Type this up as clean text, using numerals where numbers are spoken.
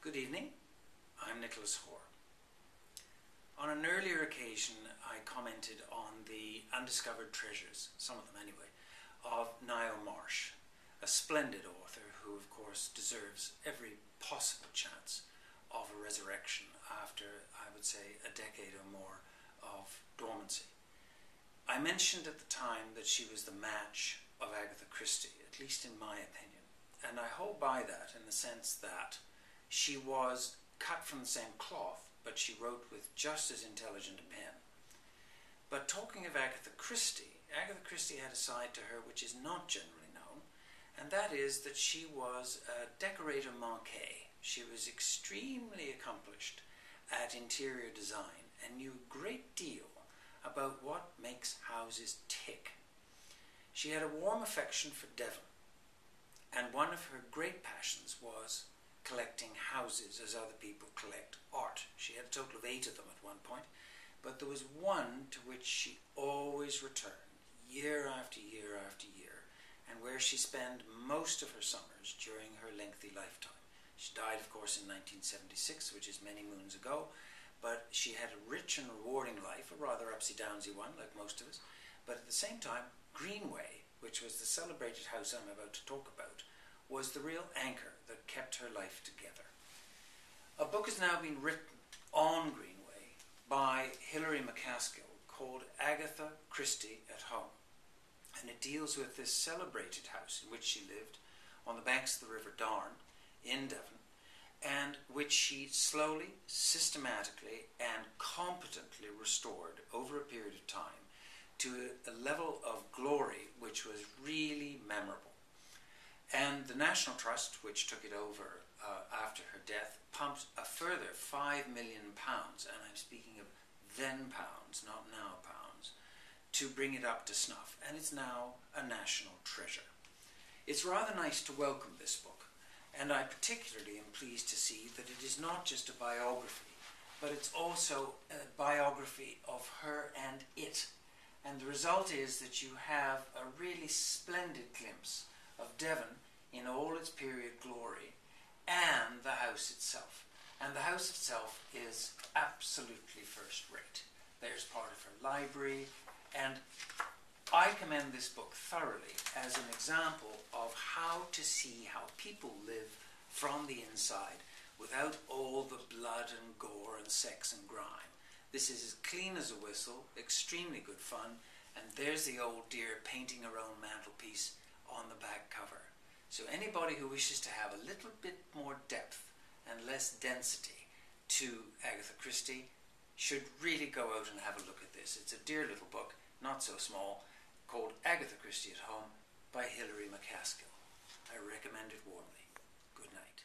Good evening, I'm Nicholas Hoare. On an earlier occasion I commented on the undiscovered treasures, some of them anyway, of Niall Marsh, a splendid author who of course deserves every possible chance of a resurrection after, I would say, a decade or more of dormancy. I mentioned at the time that she was the match of Agatha Christie, at least in my opinion, and I hold by that in the sense that she was cut from the same cloth, but she wrote with just as intelligent a pen. But talking of Agatha Christie had a side to her which is not generally known, and that is that she was a decorator manqué. She was extremely accomplished at interior design and knew a great deal about what makes houses tick. She had a warm affection for Devon, and one of her great passions was collecting houses as other people collect art. She had a total of 8 of them at one point, but there was one to which she always returned, year after year after year, and where she spent most of her summers during her lengthy lifetime. She died, of course, in 1976, which is many moons ago, but she had a rich and rewarding life, a rather upsy-downsy one, like most of us, but at the same time, Greenway, which was the celebrated house I'm about to talk about, was the real anchor that kept her life together. A book has now been written on Greenway by Hilary Macaskill called Agatha Christie at Home, and it deals with this celebrated house in which she lived on the banks of the River Darn in Devon, and which she slowly, systematically and competently restored over a period of time to a level of glory which was really memorable. And the National Trust, which took it over after her death, pumped a further £5 million, and I'm speaking of then pounds, not now pounds, to bring it up to snuff, and it's now a national treasure. It's rather nice to welcome this book, and I particularly am pleased to see that it is not just a biography, but it's also a biography of her and it. And the result is that you have a really splendid glimpse of Devon in all its period glory, and the house itself. And the house itself is absolutely first rate. There's part of her library, and I commend this book thoroughly as an example of how to see how people live from the inside without all the blood and gore and sex and grime. This is as clean as a whistle, extremely good fun, and there's the old dear painting her own mantelpiece on the back cover. So anybody who wishes to have a little bit more depth and less density to Agatha Christie should really go out and have a look at this. It's a dear little book, not so small, called Agatha Christie at Home by Hilary Macaskill. I recommend it warmly. Good night.